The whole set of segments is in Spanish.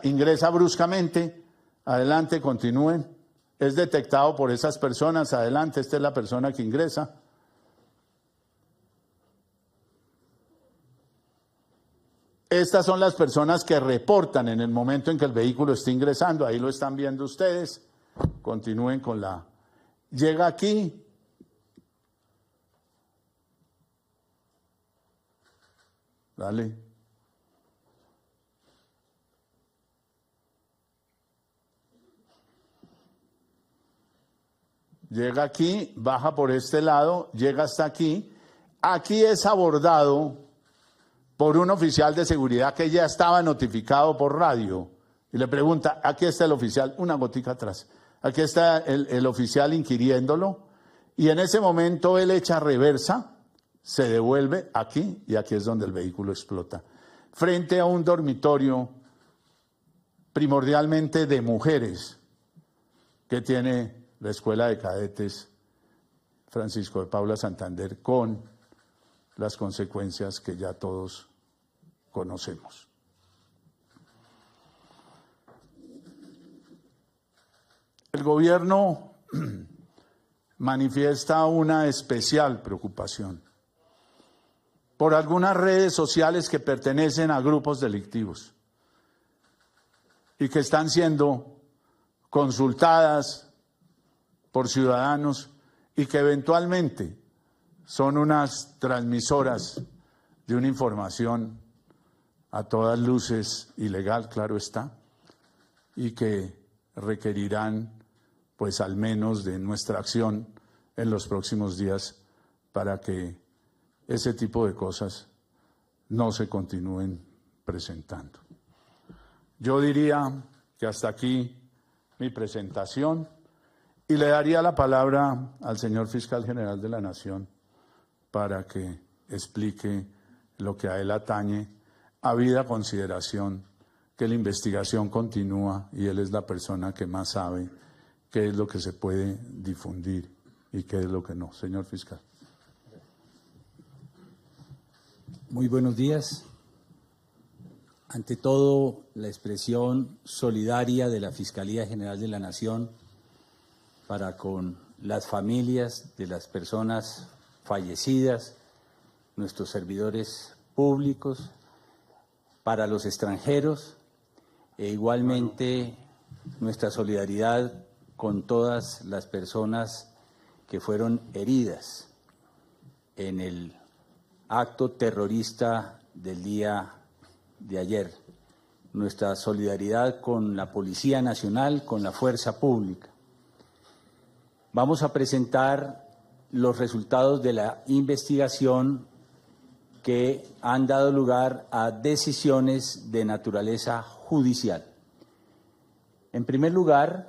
ingresa bruscamente, adelante, continúen, es detectado por esas personas, adelante, esta es la persona que ingresa. Estas son las personas que reportan en el momento en que el vehículo está ingresando, ahí lo están viendo ustedes, continúen con la... Llega aquí, dale. Llega aquí, baja por este lado, llega hasta aquí. Aquí es abordado por un oficial de seguridad que ya estaba notificado por radio. Y le pregunta, aquí está el oficial, una gotica atrás. Aquí está el oficial inquiriéndolo. Y en ese momento él echa reversa, se devuelve aquí y aquí es donde el vehículo explota. Frente a un dormitorio primordialmente de mujeres que tiene la Escuela de Cadetes Francisco de Paula Santander, con las consecuencias que ya todos conocemos. El gobierno manifiesta una especial preocupación por algunas redes sociales que pertenecen a grupos delictivos y que están siendo consultadas por ciudadanos y que eventualmente son unas transmisoras de una información a todas luces ilegal, claro está, y que requerirán pues al menos de nuestra acción en los próximos días para que ese tipo de cosas no se continúen presentando. Yo diría que hasta aquí mi presentación y le daría la palabra al señor Fiscal General de la Nación para que explique lo que a él atañe, habida consideración que la investigación continúa y él es la persona que más sabe qué es lo que se puede difundir y qué es lo que no. Señor Fiscal. Muy buenos días. Ante todo, la expresión solidaria de la Fiscalía General de la Nación para con las familias de las personas fallecidas, nuestros servidores públicos, para los extranjeros e igualmente nuestra solidaridad con todas las personas que fueron heridas en el acto terrorista del día de ayer. Nuestra solidaridad con la Policía Nacional, con la Fuerza Pública. Vamos a presentar los resultados de la investigación que han dado lugar a decisiones de naturaleza judicial. En primer lugar,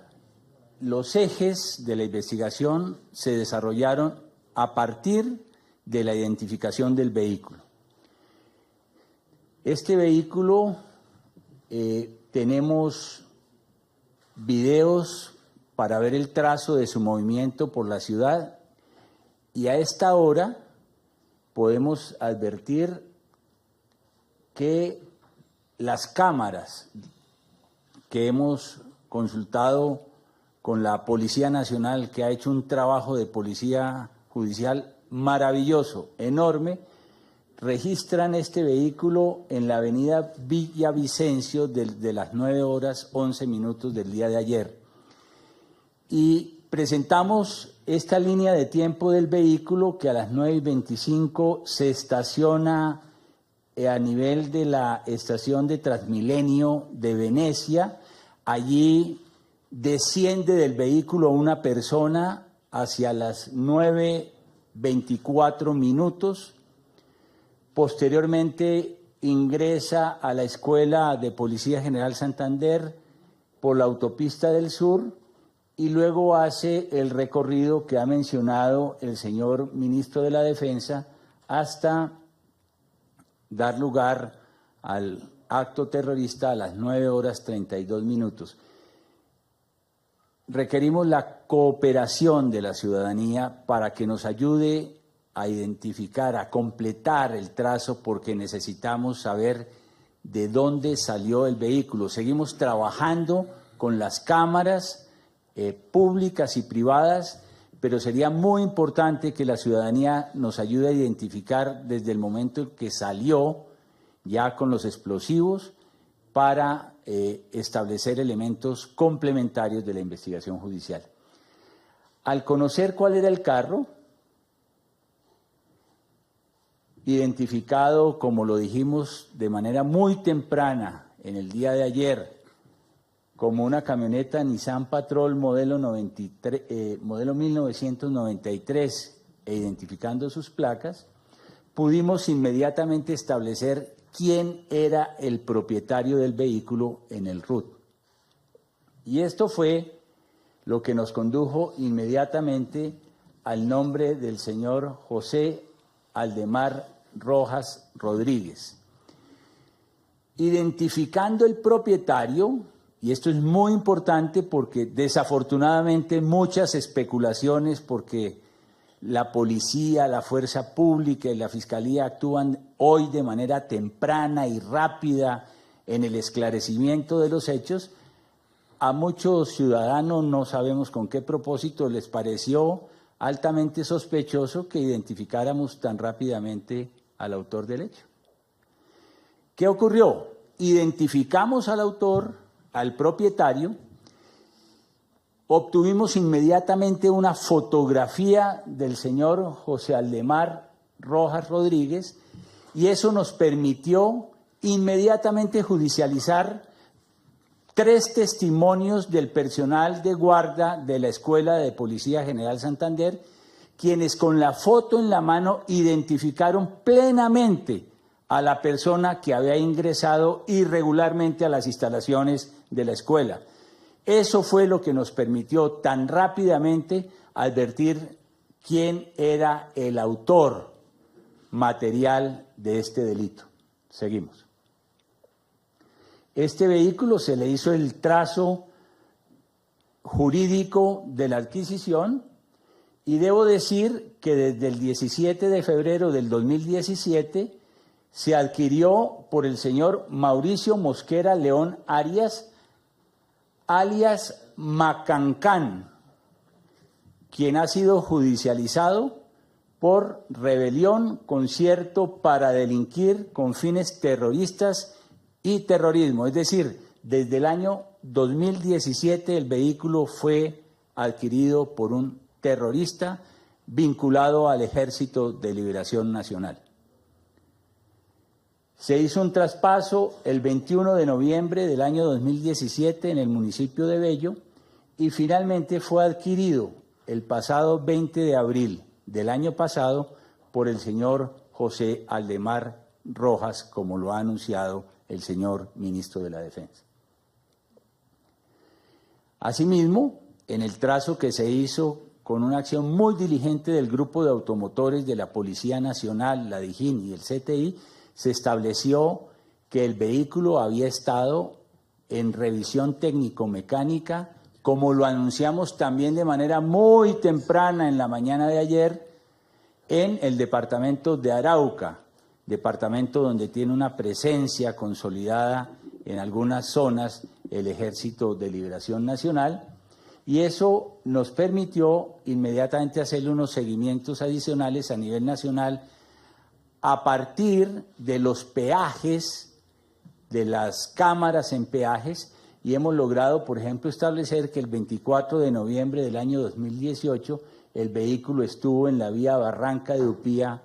los ejes de la investigación se desarrollaron a partir de la identificación del vehículo. Este vehículo, tenemos videos para ver el trazo de su movimiento por la ciudad y a esta hora podemos advertir que las cámaras que hemos consultado con la Policía Nacional, que ha hecho un trabajo de policía judicial maravilloso, enorme, registran este vehículo en la avenida Villavicencio de las 9:11 del día de ayer. Y presentamos esta línea de tiempo del vehículo que a las 9:25 se estaciona a nivel de la estación de Transmilenio de Venecia. Allí desciende del vehículo una persona hacia las 9:24. Posteriormente ingresa a la Escuela de Policía General Santander por la autopista del Sur y luego hace el recorrido que ha mencionado el señor ministro de la Defensa hasta dar lugar al acto terrorista a las 9:32. Requerimos la cooperación de la ciudadanía para que nos ayude a identificar, a completar el trazo, porque necesitamos saber de dónde salió el vehículo. Seguimos trabajando con las cámaras públicas y privadas, pero sería muy importante que la ciudadanía nos ayude a identificar desde el momento en que salió ya con los explosivos para establecer elementos complementarios de la investigación judicial. Al conocer cuál era el carro, identificado, como lo dijimos, de manera muy temprana en el día de ayer, como una camioneta Nissan Patrol modelo 1993, e identificando sus placas, pudimos inmediatamente establecer quién era el propietario del vehículo en el RUT. Y esto fue lo que nos condujo inmediatamente al nombre del señor José Aldemar Rojas Rodríguez. Identificando el propietario, y esto es muy importante porque desafortunadamente muchas especulaciones, porque la policía, la fuerza pública y la fiscalía actúan hoy de manera temprana y rápida en el esclarecimiento de los hechos, a muchos ciudadanos, no sabemos con qué propósito, les pareció altamente sospechoso que identificáramos tan rápidamente al autor del hecho. ¿Qué ocurrió? Identificamos al autor, al propietario, obtuvimos inmediatamente una fotografía del señor José Aldemar Rojas Rodríguez y eso nos permitió inmediatamente judicializar 3 testimonios del personal de guardia de la Escuela de Policía General Santander, quienes con la foto en la mano identificaron plenamente a la persona que había ingresado irregularmente a las instalaciones de la escuela. Eso fue lo que nos permitió tan rápidamente advertir quién era el autor material de este delito. Seguimos. Este vehículo se le hizo el trazo jurídico de la adquisición y debo decir que desde el 17 de febrero del 2017 se adquirió por el señor Mauricio Mosquera León Arias, alias Macancán, quien ha sido judicializado por rebelión, concierto para delinquir con fines terroristas y terrorismo. Es decir, desde el año 2017 el vehículo fue adquirido por un terrorista vinculado al Ejército de Liberación Nacional. Se hizo un traspaso el 21 de noviembre del año 2017 en el municipio de Bello y finalmente fue adquirido el pasado 20 de abril del año pasado por el señor José Aldemar Rojas, como lo ha anunciado el señor ministro de la Defensa. Asimismo, en el trazo que se hizo con una acción muy diligente del Grupo de Automotores de la Policía Nacional, la DIJÍN y el CTI, se estableció que el vehículo había estado en revisión técnico-mecánica, como lo anunciamos también de manera muy temprana en la mañana de ayer, en el departamento de Arauca, departamento donde tiene una presencia consolidada en algunas zonas el Ejército de Liberación Nacional, y eso nos permitió inmediatamente hacerle unos seguimientos adicionales a nivel nacional a partir de los peajes, de las cámaras en peajes, y hemos logrado, por ejemplo, establecer que el 24 de noviembre del año 2018 el vehículo estuvo en la vía Barranca de Upía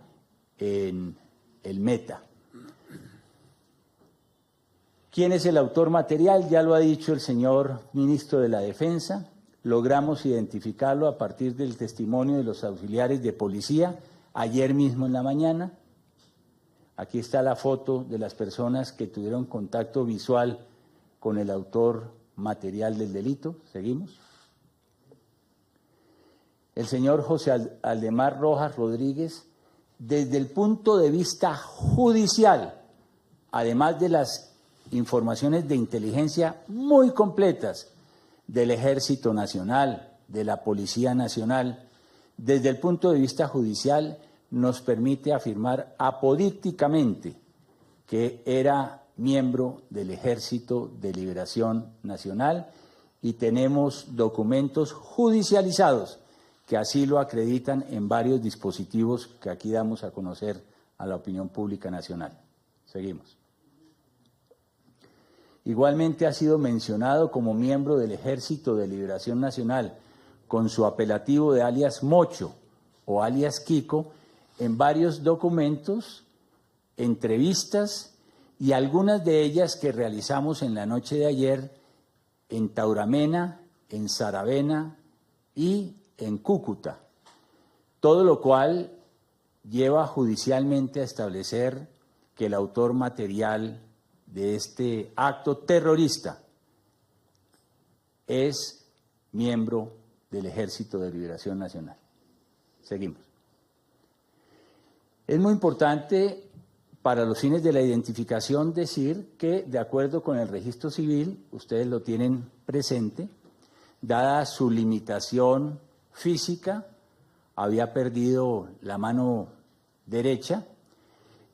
en el Meta. ¿Quién es el autor material? Ya lo ha dicho el señor ministro de la Defensa. Logramos identificarlo a partir del testimonio de los auxiliares de policía ayer mismo en la mañana. Aquí está la foto de las personas que tuvieron contacto visual con el autor material del delito. Seguimos. El señor José Aldemar Rojas Rodríguez, desde el punto de vista judicial, además de las informaciones de inteligencia muy completas del Ejército Nacional, de la Policía Nacional, desde el punto de vista judicial nos permite afirmar apodícticamente que era miembro del Ejército de Liberación Nacional y tenemos documentos judicializados que así lo acreditan en varios dispositivos que aquí damos a conocer a la opinión pública nacional. Seguimos. Igualmente ha sido mencionado como miembro del Ejército de Liberación Nacional con su apelativo de alias Mocho o alias Kiko en varios documentos, entrevistas y algunas de ellas que realizamos en la noche de ayer en Tauramena, en Saravena y en Cúcuta, todo lo cual lleva judicialmente a establecer que el autor material de este acto terrorista es miembro del Ejército de Liberación Nacional. Seguimos. Es muy importante para los fines de la identificación decir que, de acuerdo con el registro civil, ustedes lo tienen presente, dada su limitación física, había perdido la mano derecha.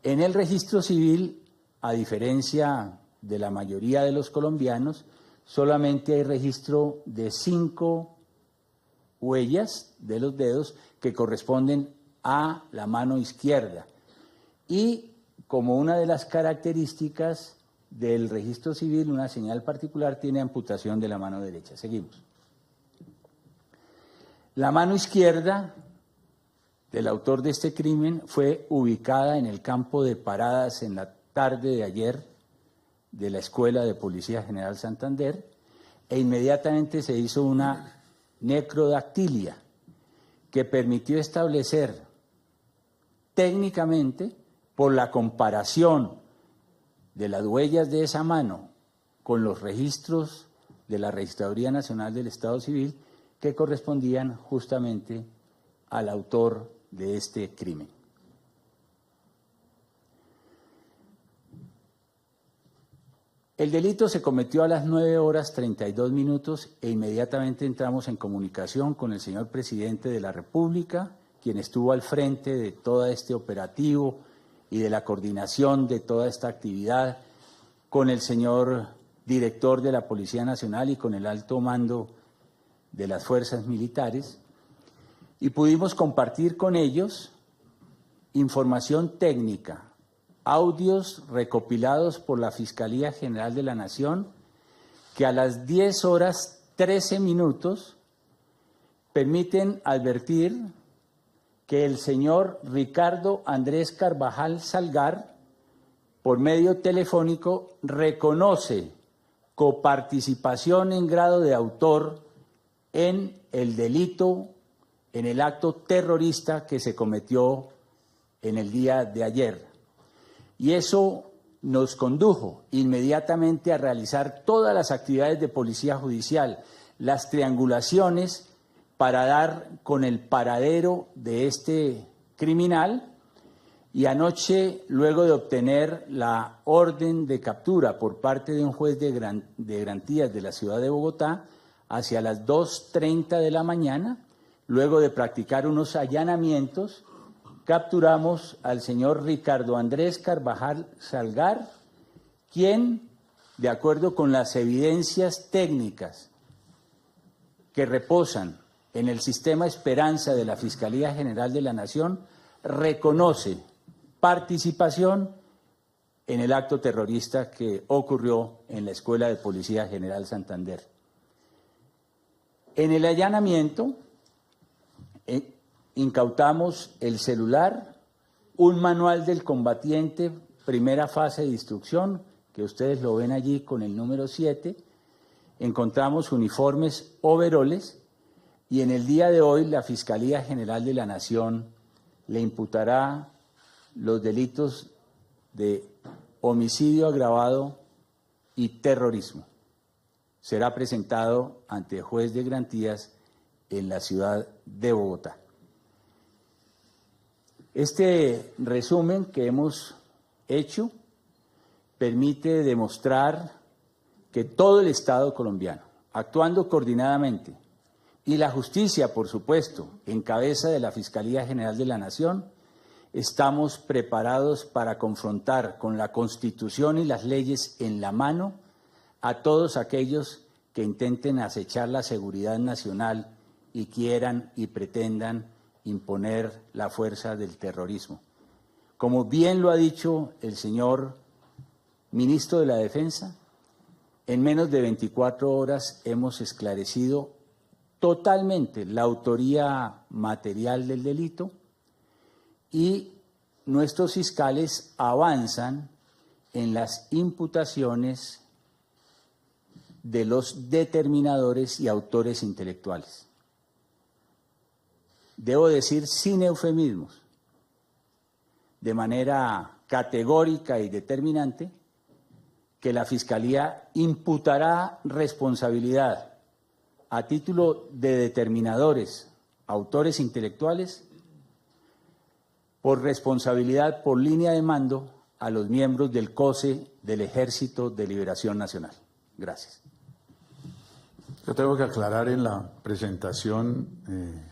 En el registro civil, a diferencia de la mayoría de los colombianos, solamente hay registro de 5 huellas de los dedos que corresponden a la mano izquierda. Y como una de las características del registro civil, una señal particular tiene amputación de la mano derecha. Seguimos. La mano izquierda del autor de este crimen fue ubicada en el campo de paradas en la tarde de ayer de la Escuela de Policía General Santander e inmediatamente se hizo una necrodactilia que permitió establecer técnicamente, por la comparación de las huellas de esa mano con los registros de la Registraduría Nacional del Estado Civil, que correspondían justamente al autor de este crimen. El delito se cometió a las 9:32 e inmediatamente entramos en comunicación con el señor presidente de la República, quien estuvo al frente de todo este operativo y de la coordinación de toda esta actividad, con el señor director de la Policía Nacional y con el alto mando de las fuerzas militares, y pudimos compartir con ellos información técnica, audios recopilados por la Fiscalía General de la Nación, que a las 10:13 permiten advertir que el señor Ricardo Andrés Carvajal Salgar, por medio telefónico, reconoce coparticipación en grado de autor en el delito, en el acto terrorista que se cometió en el día de ayer. Y eso nos condujo inmediatamente a realizar todas las actividades de policía judicial, las triangulaciones para dar con el paradero de este criminal, y anoche, luego de obtener la orden de captura por parte de un juez de garantías de la ciudad de Bogotá, hacia las 2:30 de la mañana, luego de practicar unos allanamientos, capturamos al señor Ricardo Andrés Carvajal Salgar, quien, de acuerdo con las evidencias técnicas que reposan en el sistema Esperanza de la Fiscalía General de la Nación, reconoce participación en el acto terrorista que ocurrió en la Escuela de Policía General Santander. En el allanamiento incautamos el celular, un manual del combatiente, primera fase de instrucción, que ustedes lo ven allí con el número 7, encontramos uniformes overoles, y en el día de hoy la Fiscalía General de la Nación le imputará los delitos de homicidio agravado y terrorismo. Será presentado ante el juez de garantías en la ciudad de Bogotá. Este resumen que hemos hecho permite demostrar que todo el Estado colombiano, actuando coordinadamente, y la justicia, por supuesto, en cabeza de la Fiscalía General de la Nación, estamos preparados para confrontar con la Constitución y las leyes en la mano a todos aquellos que intenten acechar la seguridad nacional y quieran y pretendan imponer la fuerza del terrorismo. Como bien lo ha dicho el señor ministro de la Defensa, en menos de 24 horas hemos esclarecido totalmente la autoría material del delito y nuestros fiscales avanzan en las imputaciones de los determinadores y autores intelectuales. Debo decir sin eufemismos, de manera categórica y determinante, que la Fiscalía imputará responsabilidad a título de determinadores, autores intelectuales, por responsabilidad por línea de mando a los miembros del COSE del Ejército de Liberación Nacional. Gracias. Yo tengo que aclarar, en la presentación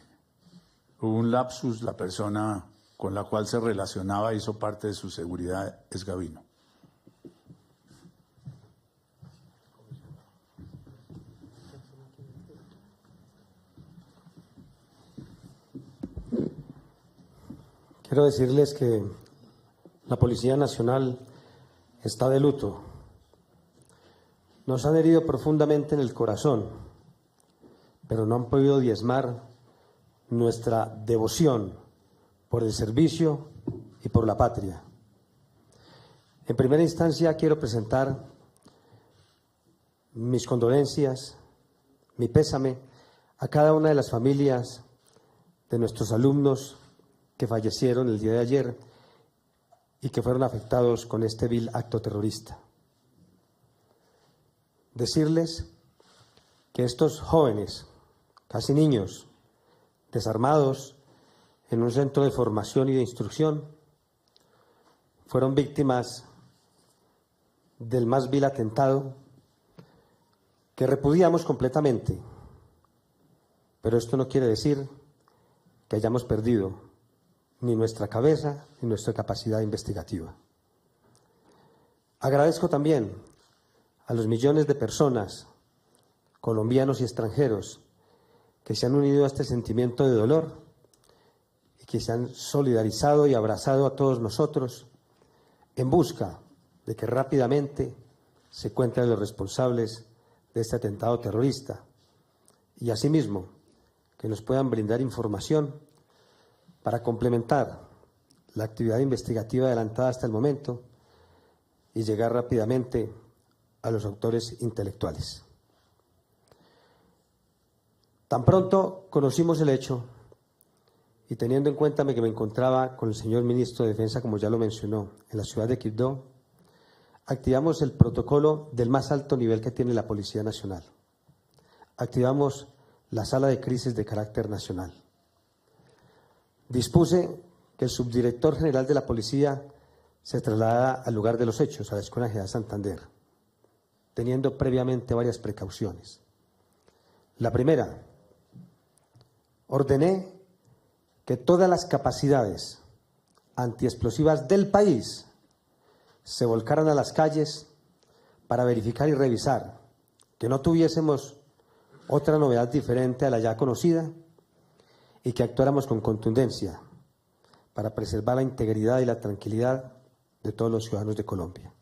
hubo un lapsus, la persona con la cual se relacionaba hizo parte de su seguridad es Gavino. Quiero decirles que la Policía Nacional está de luto. Nos han herido profundamente en el corazón, pero no han podido diezmar nuestra devoción por el servicio y por la patria. En primera instancia quiero presentar mis condolencias, mi pésame a cada una de las familias de nuestros alumnos que fallecieron el día de ayer y que fueron afectados con este vil acto terrorista. Decirles que estos jóvenes, casi niños, desarmados en un centro de formación y de instrucción, fueron víctimas del más vil atentado que repudiamos completamente, pero esto no quiere decir que hayamos perdido ni nuestra cabeza ni nuestra capacidad investigativa. Agradezco también a los millones de personas, colombianos y extranjeros, que se han unido a este sentimiento de dolor y que se han solidarizado y abrazado a todos nosotros en busca de que rápidamente se encuentren los responsables de este atentado terrorista y asimismo que nos puedan brindar información para complementar la actividad investigativa adelantada hasta el momento y llegar rápidamente a los autores intelectuales. Tan pronto conocimos el hecho y teniendo en cuenta que me encontraba con el señor ministro de Defensa, como ya lo mencionó, en la ciudad de Quibdó, activamos el protocolo del más alto nivel que tiene la Policía Nacional. Activamos la sala de crisis de carácter nacional. Dispuse que el subdirector general de la policía se trasladara al lugar de los hechos, a la Escuela General Santander, teniendo previamente varias precauciones. La primera, ordené que todas las capacidades antiexplosivas del país se volcaran a las calles para verificar y revisar que no tuviésemos otra novedad diferente a la ya conocida y que actuáramos con contundencia para preservar la integridad y la tranquilidad de todos los ciudadanos de Colombia.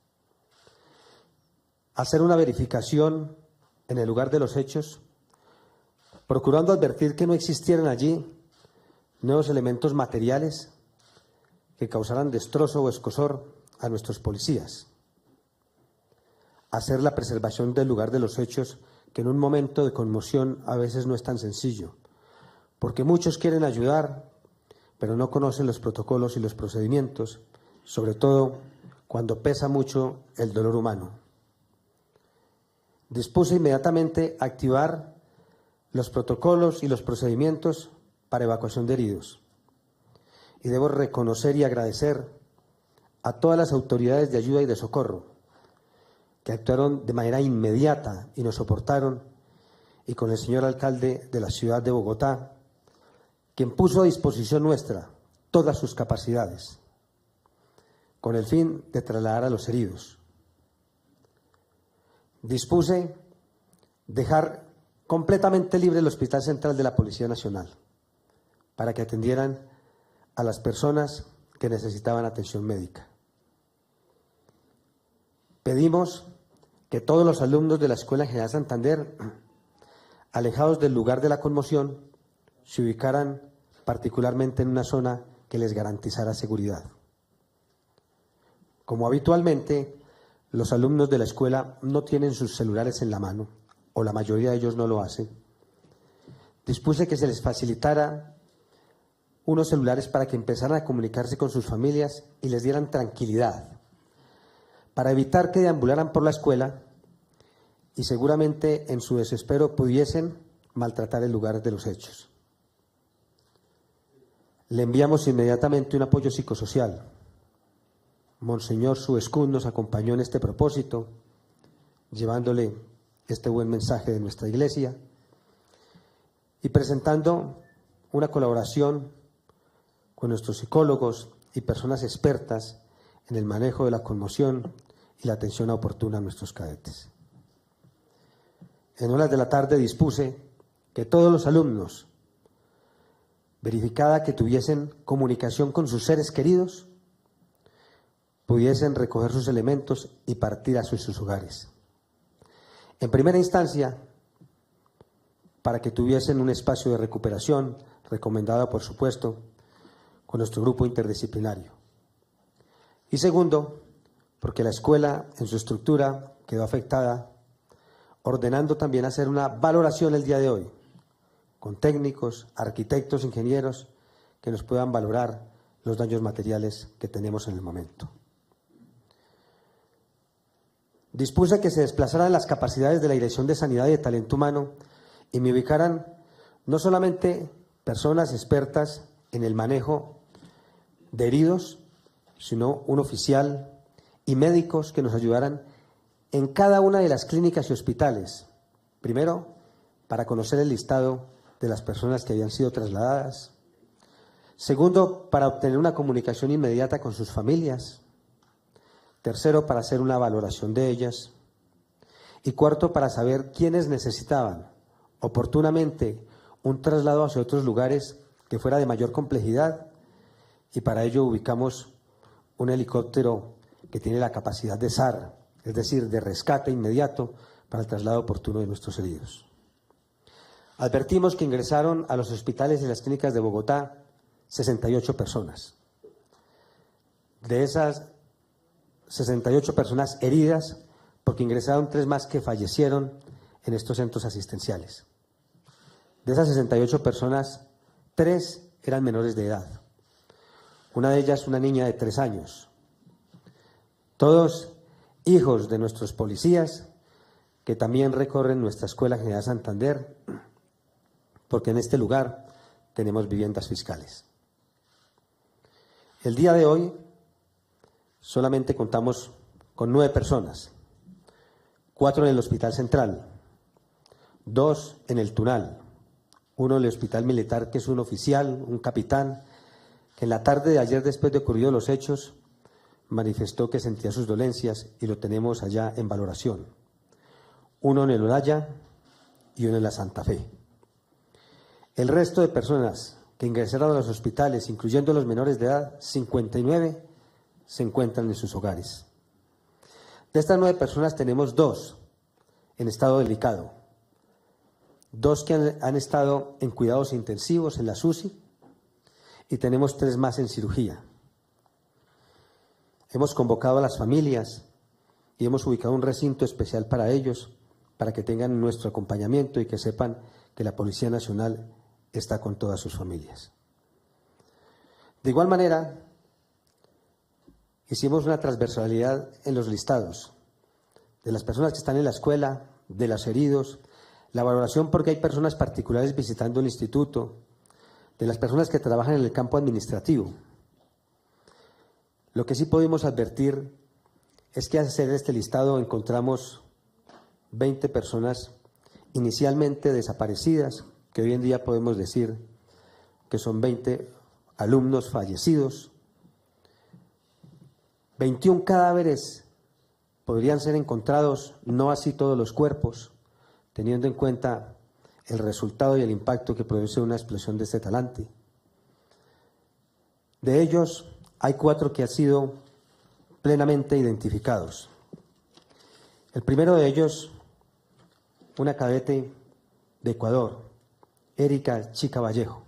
Hacer una verificación en el lugar de los hechos, procurando advertir que no existieran allí nuevos elementos materiales que causaran destrozo o escozor a nuestros policías. Hacer la preservación del lugar de los hechos, que en un momento de conmoción a veces no es tan sencillo, porque muchos quieren ayudar, pero no conocen los protocolos y los procedimientos, sobre todo cuando pesa mucho el dolor humano. Dispuse inmediatamente a activar los protocolos y los procedimientos para evacuación de heridos. Y debo reconocer y agradecer a todas las autoridades de ayuda y de socorro que actuaron de manera inmediata y nos soportaron, y con el señor alcalde de la ciudad de Bogotá, quien puso a disposición nuestra todas sus capacidades, con el fin de trasladar a los heridos. Dispuse dejar completamente libre el Hospital Central de la Policía Nacional para que atendieran a las personas que necesitaban atención médica. Pedimos que todos los alumnos de la Escuela General Santander, alejados del lugar de la conmoción, se ubicaran particularmente en una zona que les garantizara seguridad. Como habitualmente, los alumnos de la escuela no tienen sus celulares en la mano, o la mayoría de ellos no lo hacen, dispuse que se les facilitara unos celulares para que empezaran a comunicarse con sus familias y les dieran tranquilidad, para evitar que deambularan por la escuela y seguramente en su desespero pudiesen maltratar el lugar de los hechos. Le enviamos inmediatamente un apoyo psicosocial. Monseñor Suescún nos acompañó en este propósito, llevándole este buen mensaje de nuestra Iglesia y presentando una colaboración con nuestros psicólogos y personas expertas en el manejo de la conmoción y la atención oportuna a nuestros cadetes. En horas de la tarde dispuse que todos los alumnos, verificada que tuviesen comunicación con sus seres queridos, pudiesen recoger sus elementos y partir a sus hogares. En primera instancia, para que tuviesen un espacio de recuperación, recomendado por supuesto con nuestro grupo interdisciplinario. Y segundo, porque la escuela en su estructura quedó afectada, ordenando también hacer una valoración el día de hoy, con técnicos, arquitectos, ingenieros, que nos puedan valorar los daños materiales que tenemos en el momento. Dispuse que se desplazaran las capacidades de la Dirección de Sanidad y de Talento Humano y me ubicaran no solamente personas expertas en el manejo de heridos, sino un oficial y médicos que nos ayudaran en cada una de las clínicas y hospitales. Primero, para conocer el listado de las personas que habían sido trasladadas. Segundo, para obtener una comunicación inmediata con sus familias. Tercero, para hacer una valoración de ellas. Y cuarto, para saber quiénes necesitaban oportunamente un traslado hacia otros lugares que fuera de mayor complejidad, y para ello ubicamos un helicóptero que tiene la capacidad de SAR, es decir, de rescate inmediato para el traslado oportuno de nuestros heridos. Advertimos que ingresaron a los hospitales y las clínicas de Bogotá 68 personas. De esas 68 personas heridas, porque ingresaron 3 más que fallecieron en estos centros asistenciales. De esas 68 personas, 3 eran menores de edad. Una de ellas, una niña de 3 años. Todos hijos de nuestros policías que también recorren nuestra Escuela General Santander, porque en este lugar tenemos viviendas fiscales. El día de hoy solamente contamos con 9 personas, 4 en el Hospital Central, 2 en el Tunal, 1 en el Hospital Militar, que es un oficial, un capitán, que en la tarde de ayer, después de ocurridos los hechos, manifestó que sentía sus dolencias y lo tenemos allá en valoración. 1 en el Olaya y 1 en la Santa Fe. El resto de personas que ingresaron a los hospitales, incluyendo los menores de edad, 59, se encuentran en sus hogares. De estas 9 personas tenemos 2 en estado delicado, 2 que han estado en cuidados intensivos en la SUSI y tenemos 3 más en cirugía. Hemos convocado a las familias y hemos ubicado un recinto especial para ellos, para que tengan nuestro acompañamiento y que sepan que la Policía Nacional está con todas sus familias. De igual manera, hicimos una transversalidad en los listados de las personas que están en la escuela, de los heridos, la valoración porque hay personas particulares visitando el instituto, de las personas que trabajan en el campo administrativo. Lo que sí pudimos advertir es que al hacer este listado encontramos 20 personas inicialmente desaparecidas, que hoy en día podemos decir que son 20 alumnos fallecidos. 21 cadáveres podrían ser encontrados, no así todos los cuerpos, teniendo en cuenta el resultado y el impacto que produce una explosión de este talante. De ellos, hay 4 que han sido plenamente identificados. El primero de ellos, una cadete de Ecuador, Erika Chica Vallejo,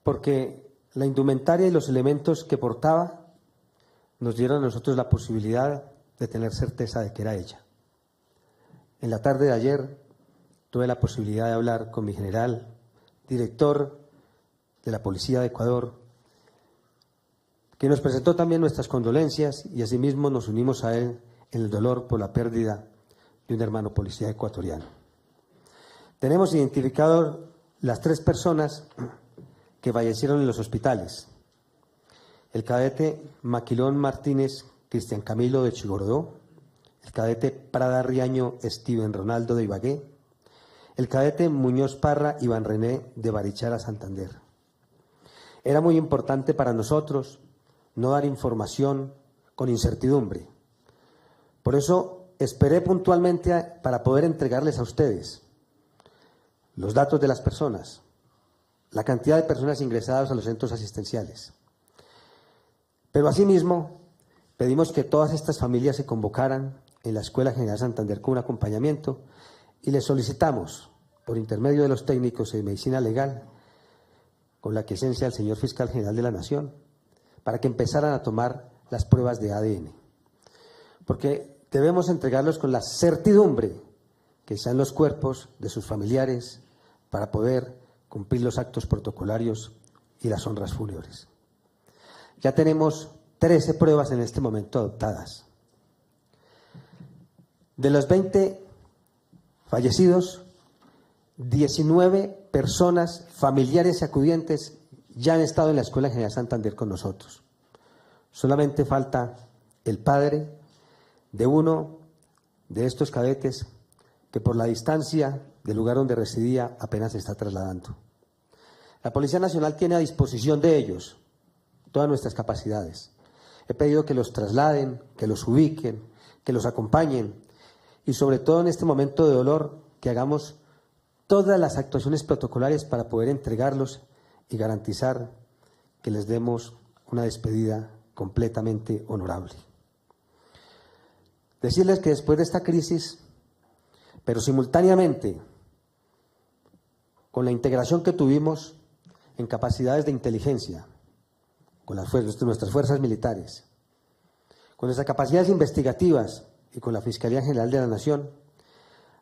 porque la indumentaria y los elementos que portaba nos dieron a nosotros la posibilidad de tener certeza de que era ella. En la tarde de ayer tuve la posibilidad de hablar con mi general, director de la Policía de Ecuador, que nos presentó también nuestras condolencias y asimismo nos unimos a él en el dolor por la pérdida de un hermano policía ecuatoriano. Tenemos identificado las 3 personas que fallecieron en los hospitales. El cadete Maquilón Martínez Cristian Camilo de Chigorodó, el cadete Prada Riaño Steven Ronaldo de Ibagué, el cadete Muñoz Parra Iván René de Barichara, Santander. Era muy importante para nosotros no dar información con incertidumbre. Por eso esperé puntualmente para poder entregarles a ustedes los datos de las personas, la cantidad de personas ingresadas a los centros asistenciales. Pero asimismo, pedimos que todas estas familias se convocaran en la Escuela General Santander con un acompañamiento y les solicitamos, por intermedio de los técnicos de medicina legal, con la quiesencia del señor Fiscal General de la Nación, para que empezaran a tomar las pruebas de ADN. Porque debemos entregarlos con la certidumbre que sean los cuerpos de sus familiares para poder cumplir los actos protocolarios y las honras fúnebres. Ya tenemos 13 pruebas en este momento adoptadas. De los 20 fallecidos, 19 personas, familiares y acudientes, ya han estado en la Escuela General Santander con nosotros. Solamente falta el padre de uno de estos cadetes que por la distancia del lugar donde residía apenas se está trasladando. La Policía Nacional tiene a disposición de ellos todas nuestras capacidades. He pedido que los trasladen, que los ubiquen, que los acompañen y sobre todo en este momento de dolor que hagamos todas las actuaciones protocolarias para poder entregarlos y garantizar que les demos una despedida completamente honorable. Decirles que después de esta crisis, pero simultáneamente con la integración que tuvimos en capacidades de inteligencia, con nuestras fuerzas militares, con nuestras capacidades investigativas y con la Fiscalía General de la Nación,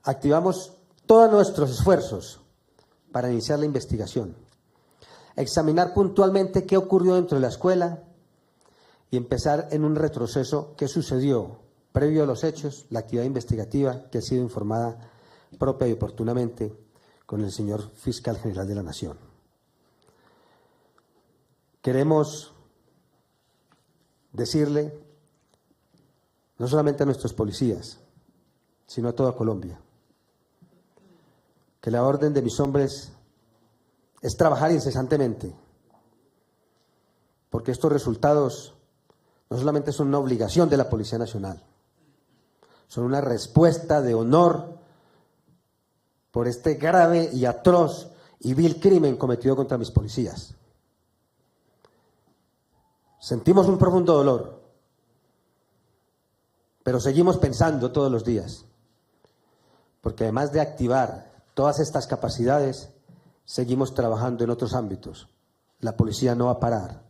activamos todos nuestros esfuerzos para iniciar la investigación, examinar puntualmente qué ocurrió dentro de la escuela y empezar en un retroceso qué sucedió previo a los hechos, la actividad investigativa que ha sido informada propia y oportunamente con el señor Fiscal General de la Nación. Queremos decirle, no solamente a nuestros policías, sino a toda Colombia, que la orden de mis hombres es trabajar incesantemente, porque estos resultados no solamente son una obligación de la Policía Nacional, son una respuesta de honor por este grave y atroz y vil crimen cometido contra mis policías. Sentimos un profundo dolor, pero seguimos pensando todos los días, porque además de activar todas estas capacidades, seguimos trabajando en otros ámbitos. La policía no va a parar,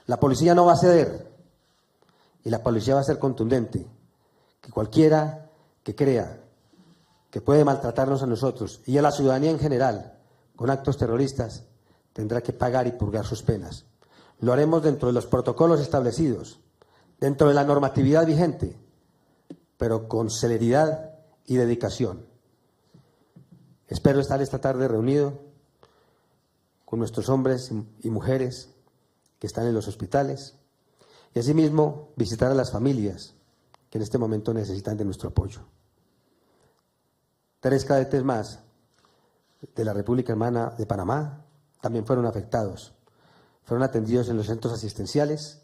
la policía no va a ceder y la policía va a ser contundente, que cualquiera que crea que puede maltratarnos a nosotros y a la ciudadanía en general con actos terroristas tendrá que pagar y purgar sus penas. Lo haremos dentro de los protocolos establecidos, dentro de la normatividad vigente, pero con celeridad y dedicación. Espero estar esta tarde reunido con nuestros hombres y mujeres que están en los hospitales y asimismo visitar a las familias que en este momento necesitan de nuestro apoyo. 3 cadetes más de la República Hermana de Panamá también fueron afectados fueron atendidos en los centros asistenciales,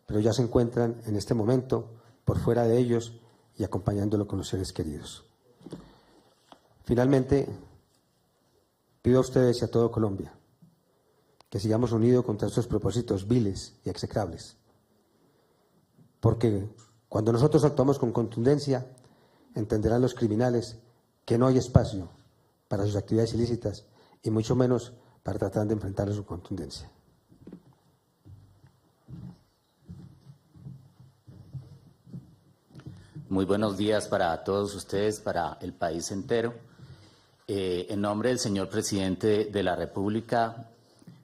pero ya se encuentran en este momento por fuera de ellos y acompañándolo con los seres queridos. Finalmente, pido a ustedes y a todo Colombia que sigamos unidos contra estos propósitos viles y execrables, porque cuando nosotros actuamos con contundencia, entenderán los criminales que no hay espacio para sus actividades ilícitas y mucho menos para tratar de enfrentarlos con contundencia. Muy buenos días para todos ustedes, para el país entero. En nombre del señor presidente de la República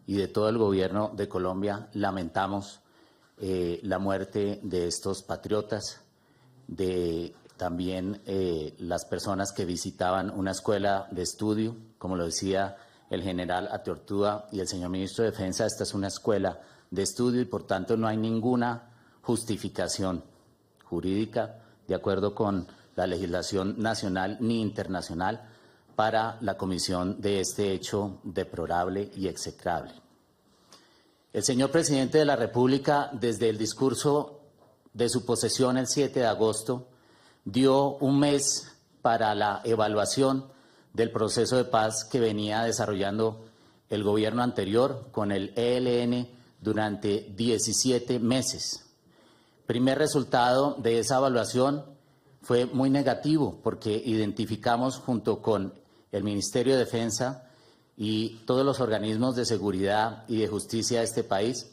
y de todo el gobierno de Colombia, lamentamos la muerte de estos patriotas, de también las personas que visitaban una escuela de estudio, como lo decía el general Ateortúa y el señor ministro de Defensa. Esta es una escuela de estudio y por tanto no hay ninguna justificación jurídica de acuerdo con la legislación nacional ni internacional para la comisión de este hecho deplorable y execrable. El señor presidente de la República, desde el discurso de su posesión el 7 de agosto, dio un mes para la evaluación del proceso de paz que venía desarrollando el gobierno anterior con el ELN durante 17 meses. Primer resultado de esa evaluación fue muy negativo porque identificamos junto con el Ministerio de Defensa y todos los organismos de seguridad y de justicia de este país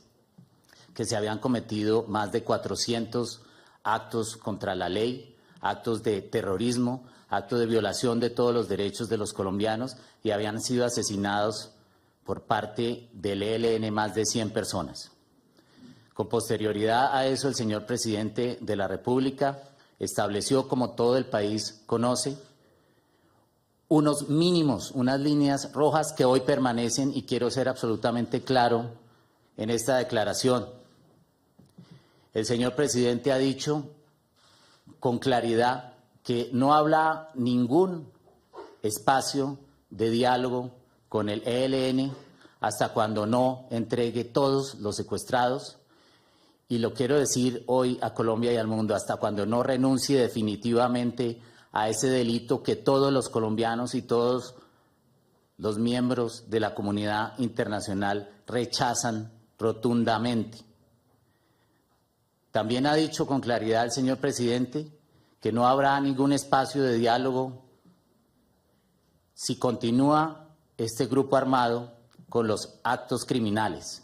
que se habían cometido más de 400 actos contra la ley, actos de terrorismo, actos de violación de todos los derechos de los colombianos y habían sido asesinados por parte del ELN más de 100 personas. Con posterioridad a eso, el señor presidente de la República estableció, como todo el país conoce, unos mínimos, unas líneas rojas que hoy permanecen y quiero ser absolutamente claro en esta declaración. El señor presidente ha dicho con claridad que no habrá ningún espacio de diálogo con el ELN hasta cuando no entregue todos los secuestrados. Y lo quiero decir hoy a Colombia y al mundo, hasta cuando no renuncie definitivamente a ese delito que todos los colombianos y todos los miembros de la comunidad internacional rechazan rotundamente. También ha dicho con claridad el señor presidente que no habrá ningún espacio de diálogo si continúa este grupo armado con los actos criminales.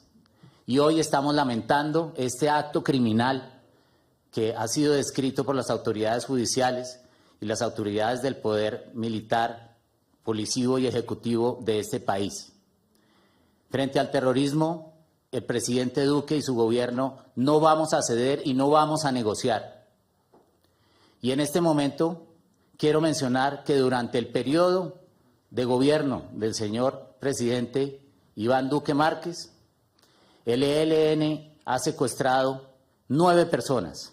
Y hoy estamos lamentando este acto criminal que ha sido descrito por las autoridades judiciales y las autoridades del poder militar, policivo y ejecutivo de este país. Frente al terrorismo, el presidente Duque y su gobierno no vamos a ceder y no vamos a negociar. Y en este momento quiero mencionar que durante el periodo de gobierno del señor presidente Iván Duque Márquez, el ELN ha secuestrado 9 personas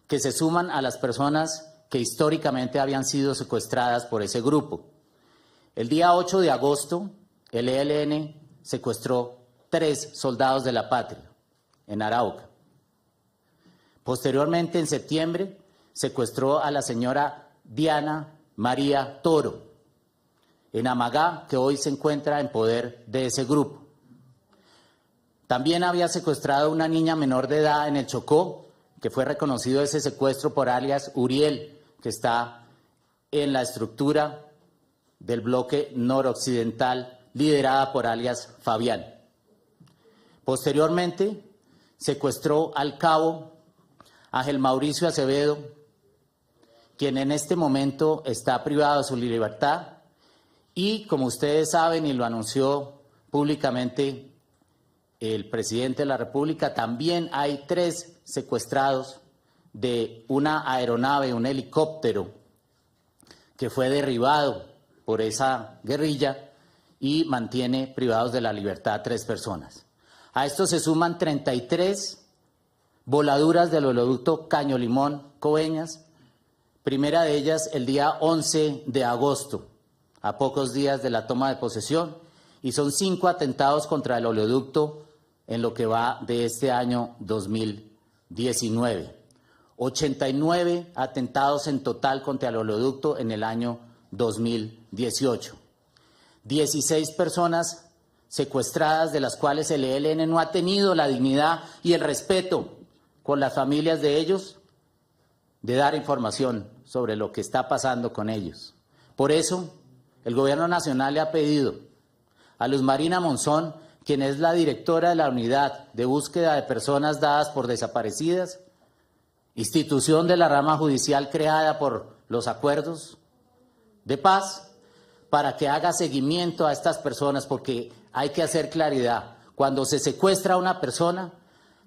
que se suman a las personas que históricamente habían sido secuestradas por ese grupo. El día 8 de agosto, el ELN secuestró 3 soldados de la patria en Arauca. Posteriormente, en septiembre, secuestró a la señora Diana María Toro en Amagá, que hoy se encuentra en poder de ese grupo. También había secuestrado a una niña menor de edad en el Chocó, que fue reconocido ese secuestro por alias Uriel, que está en la estructura del bloque noroccidental liderada por alias Fabián. Posteriormente, secuestró al cabo Ángel Mauricio Acevedo, quien en este momento está privado de su libertad y, como ustedes saben y lo anunció públicamente el presidente de la República, también hay 3 secuestrados de una aeronave, un helicóptero, que fue derribado por esa guerrilla y mantiene privados de la libertad a 3 personas. A esto se suman 33 voladuras del oleoducto Caño Limón Coveñas, primera de ellas el día 11 de agosto, a pocos días de la toma de posesión, y son 5 atentados contra el oleoducto en lo que va de este año 2019. 89 atentados en total contra el oleoducto en el año 2018. 16 personas secuestradas, de las cuales el ELN no ha tenido la dignidad y el respeto con las familias de ellos de dar información sobre lo que está pasando con ellos. Por eso, el Gobierno Nacional le ha pedido a Luz Marina Monzón, quien es la directora de la Unidad de Búsqueda de Personas Dadas por Desaparecidas, institución de la rama judicial creada por los acuerdos de paz, para que haga seguimiento a estas personas, porque hay que hacer claridad. Cuando se secuestra a una persona,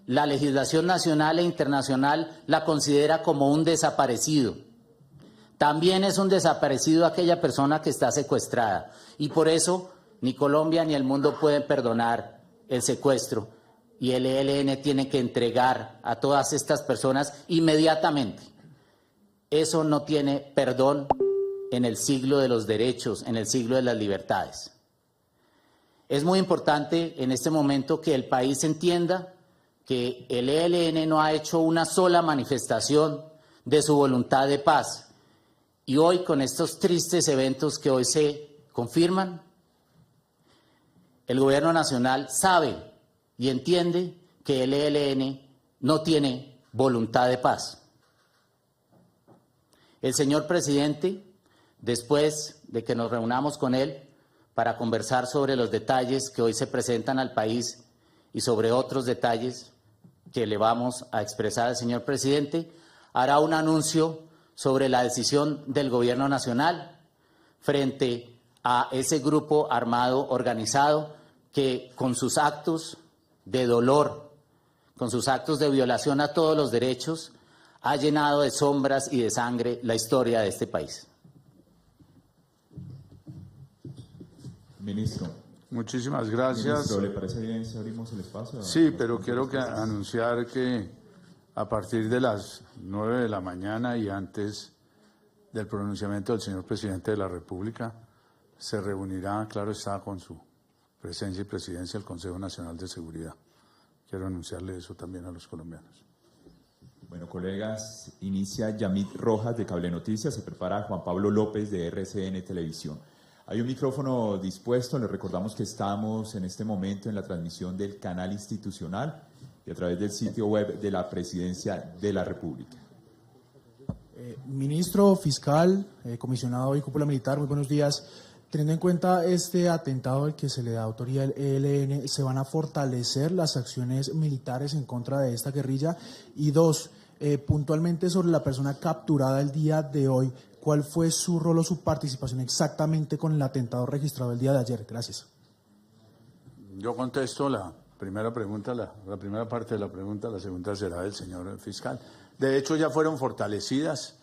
la legislación nacional e internacional la considera como un desaparecido. También es un desaparecido aquella persona que está secuestrada. Y por eso ni Colombia ni el mundo pueden perdonar el secuestro. Y el ELN tiene que entregar a todas estas personas inmediatamente. Eso no tiene perdón en el siglo de los derechos, en el siglo de las libertades. Es muy importante en este momento que el país entienda que el ELN no ha hecho una sola manifestación de su voluntad de paz. Y hoy, con estos tristes eventos que hoy se confirman, el Gobierno Nacional sabe y entiende que el ELN no tiene voluntad de paz. El señor presidente, después de que nos reunamos con él para conversar sobre los detalles que hoy se presentan al país y sobre otros detalles que le vamos a expresar al señor presidente, hará un anuncio sobre la decisión del Gobierno Nacional frente a ese grupo armado organizado que con sus actos de dolor, con sus actos de violación a todos los derechos, ha llenado de sombras y de sangre la historia de este país. Ministro. Muchísimas gracias. Ministro, ¿le parece bien si abrimos el espacio? Sí, pero quiero anunciar que a partir de las 9 de la mañana y antes del pronunciamiento del señor presidente de la República, se reunirá, claro está, con su presencia y presidencia el Consejo Nacional de Seguridad. Quiero anunciarle eso también a los colombianos. Bueno, colegas, inicia Yamit Rojas de Cable Noticias, se prepara Juan Pablo López de RCN Televisión. Hay un micrófono dispuesto, les recordamos que estamos en este momento en la transmisión del canal institucional y a través del sitio web de la Presidencia de la República. Ministro, fiscal, comisionado y cúpula militar, muy buenos días. Teniendo en cuenta este atentado al que se le da autoría al ELN, ¿se van a fortalecer las acciones militares en contra de esta guerrilla? Y dos, puntualmente sobre la persona capturada el día de hoy, ¿cuál fue su rol o su participación exactamente con el atentado registrado el día de ayer? Gracias. Yo contesto la primera pregunta, la primera parte de la pregunta, la segunda será del señor fiscal. De hecho, ya fueron fortalecidas.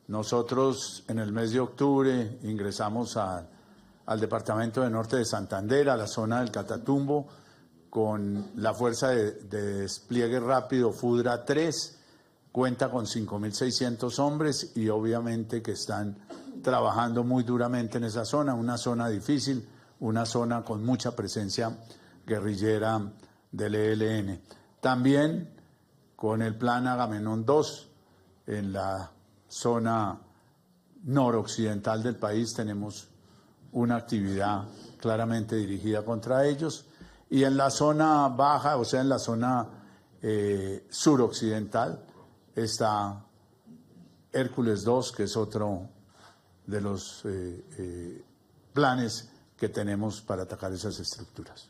Nosotros en el mes de octubre ingresamos al departamento de Norte de Santander, a la zona del Catatumbo, con la Fuerza de Despliegue Rápido FUDRA 3, cuenta con 5.600 hombres y obviamente que están trabajando muy duramente en esa zona, una zona difícil, una zona con mucha presencia guerrillera del ELN. También con el plan Agamenón 2 en la zona noroccidental del país tenemos una actividad claramente dirigida contra ellos, y en la zona baja, o sea, en la zona suroccidental, está Hércules 2, que es otro de los planes que tenemos para atacar esas estructuras.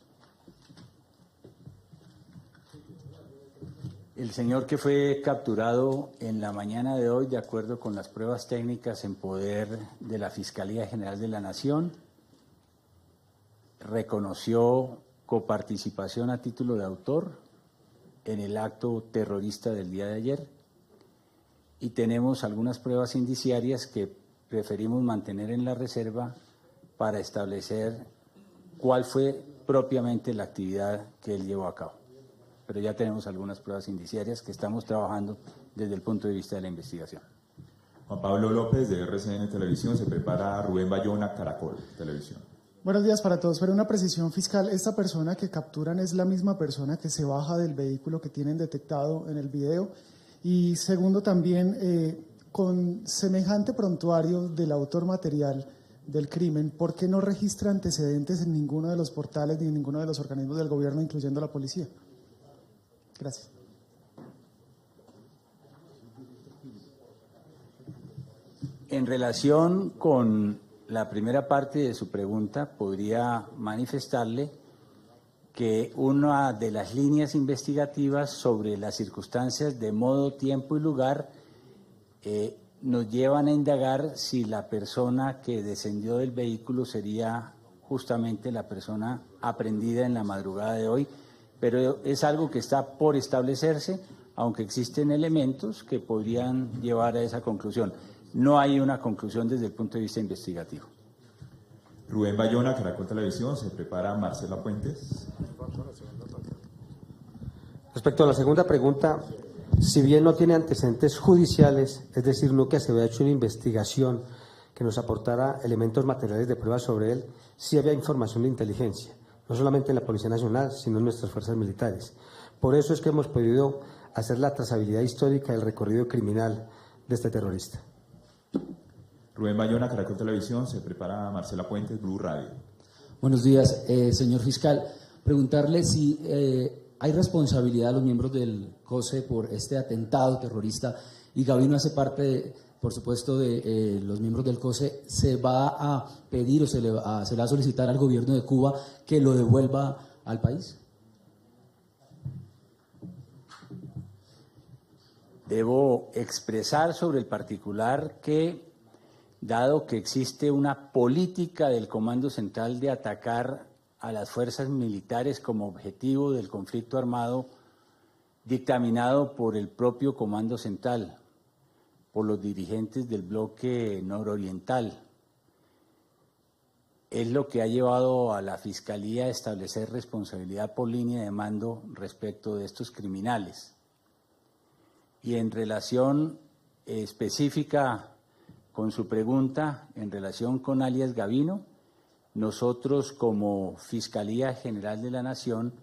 El señor que fue capturado en la mañana de hoy, de acuerdo con las pruebas técnicas en poder de la Fiscalía General de la Nación, reconoció coparticipación a título de autor en el acto terrorista del día de ayer, y tenemos algunas pruebas indiciarias que preferimos mantener en la reserva para establecer cuál fue propiamente la actividad que él llevó a cabo. Pero ya tenemos algunas pruebas indiciarias que estamos trabajando desde el punto de vista de la investigación. Juan Pablo López de RCN Televisión, se prepara Rubén Bayona, Caracol Televisión. Buenos días para todos. Pero una precisión fiscal, ¿esta persona que capturan es la misma persona que se baja del vehículo que tienen detectado en el video? Y segundo también, con semejante prontuario del autor material del crimen, ¿por qué no registra antecedentes en ninguno de los portales ni en ninguno de los organismos del gobierno, incluyendo la policía? Gracias. En relación con la primera parte de su pregunta, podría manifestarle que una de las líneas investigativas sobre las circunstancias de modo, tiempo y lugar nos llevan a indagar si la persona que descendió del vehículo sería justamente la persona aprehendida en la madrugada de hoy, pero es algo que está por establecerse, aunque existen elementos que podrían llevar a esa conclusión. No hay una conclusión desde el punto de vista investigativo. Rubén Bayona, Caracol Televisión, se prepara Marcela Puentes. Respecto a la segunda pregunta, si bien no tiene antecedentes judiciales, es decir, nunca se había hecho una investigación que nos aportara elementos materiales de prueba sobre él, sí había información de inteligencia, no solamente en la Policía Nacional, sino en nuestras fuerzas militares. Por eso es que hemos podido hacer la trazabilidad histórica del recorrido criminal de este terrorista. Rubén Bayona, Caracol Televisión, se prepara Marcela Puentes, Blue Radio. Buenos días, señor fiscal. Preguntarle si hay responsabilidad de los miembros del COSE por este atentado terrorista y Gavino hace parte, por supuesto, de los miembros del COSE. ¿Se va a pedir o se le va a solicitar al gobierno de Cuba que lo devuelva al país? Debo expresar sobre el particular que, dado que existe una política del Comando Central de atacar a las fuerzas militares como objetivo del conflicto armado dictaminado por el propio Comando Central, por los dirigentes del bloque nororiental, es lo que ha llevado a la Fiscalía a establecer responsabilidad por línea de mando respecto de estos criminales. Y en relación específica con su pregunta, en relación con alias Gavino, nosotros como Fiscalía General de la Nación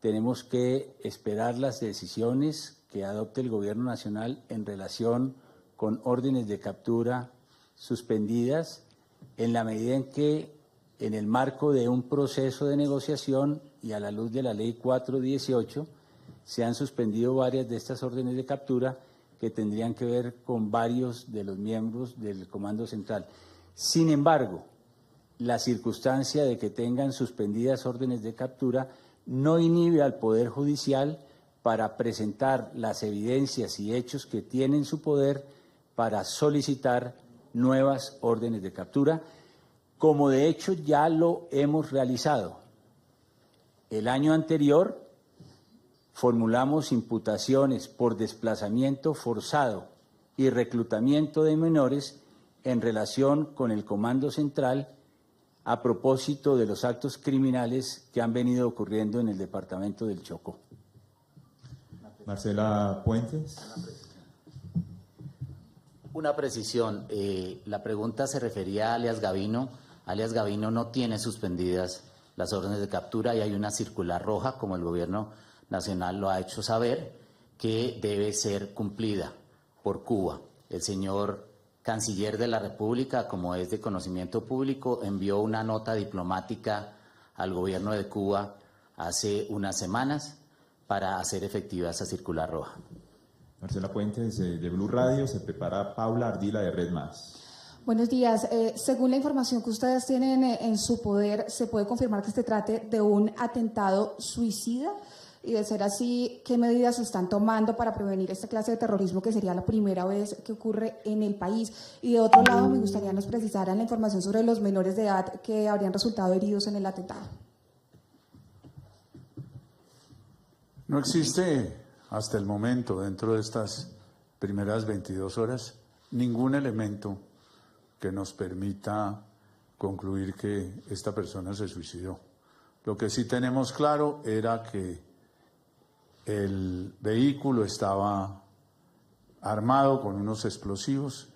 tenemos que esperar las decisiones que adopte el Gobierno Nacional en relación con órdenes de captura suspendidas en la medida en que, en el marco de un proceso de negociación y a la luz de la Ley 418, se han suspendido varias de estas órdenes de captura que tendrían que ver con varios de los miembros del Comando Central. Sin embargo, la circunstancia de que tengan suspendidas órdenes de captura no inhibe al Poder Judicial para presentar las evidencias y hechos que tiene en su poder para solicitar nuevas órdenes de captura, como de hecho ya lo hemos realizado. El año anterior formulamos imputaciones por desplazamiento forzado y reclutamiento de menores en relación con el Comando Central a propósito de los actos criminales que han venido ocurriendo en el departamento del Chocó. Marcela Puentes. Una precisión. La pregunta se refería a alias Gavino. Alias Gavino no tiene suspendidas las órdenes de captura y hay una circular roja, como el Gobierno Nacional lo ha hecho saber, que debe ser cumplida por Cuba. El señor Canciller de la República, como es de conocimiento público, envió una nota diplomática al Gobierno de Cuba hace unas semanas para hacer efectiva esa circular roja. Marcela Puentes, de Blue Radio, se prepara Paula Ardila, de Red Más. Buenos días. Según la información que ustedes tienen en su poder, ¿se puede confirmar que se trate de un atentado suicida? Y de ser así, ¿qué medidas se están tomando para prevenir esta clase de terrorismo que sería la primera vez que ocurre en el país? Y de otro lado, me gustaría nos precisaran la información sobre los menores de edad que habrían resultado heridos en el atentado. No existe hasta el momento, dentro de estas primeras 22 horas, ningún elemento que nos permita concluir que esta persona se suicidó. Lo que sí tenemos claro era que el vehículo estaba armado con unos explosivos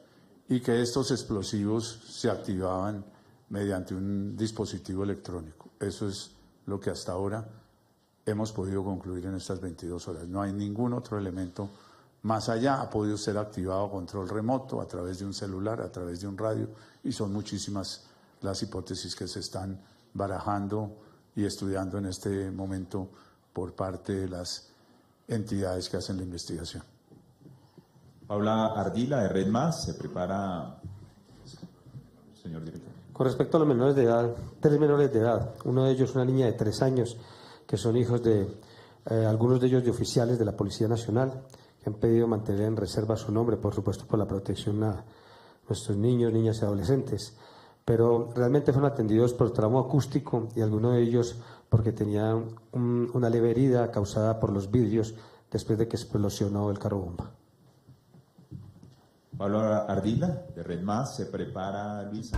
y que estos explosivos se activaban mediante un dispositivo electrónico. Eso es lo que hasta ahora hemos podido concluir en estas 22 horas. No hay ningún otro elemento más allá. Ha podido ser activado control remoto a través de un celular, a través de un radio, y son muchísimas las hipótesis que se están barajando y estudiando en este momento por parte de las entidades que hacen la investigación. Paula Ardila, de Red Más, se prepara, señor director. Con respecto a los menores de edad, 3 menores de edad, uno de ellos una niña de 3 años, que son hijos de algunos de ellos de oficiales de la Policía Nacional, que han pedido mantener en reserva su nombre, por supuesto por la protección a nuestros niños, niñas y adolescentes, pero realmente fueron atendidos por tramo acústico y algunos de ellos porque tenían una leve herida causada por los vidrios después de que explosionó el carro bomba. Paula Ardila, de Red Más, se prepara Luis.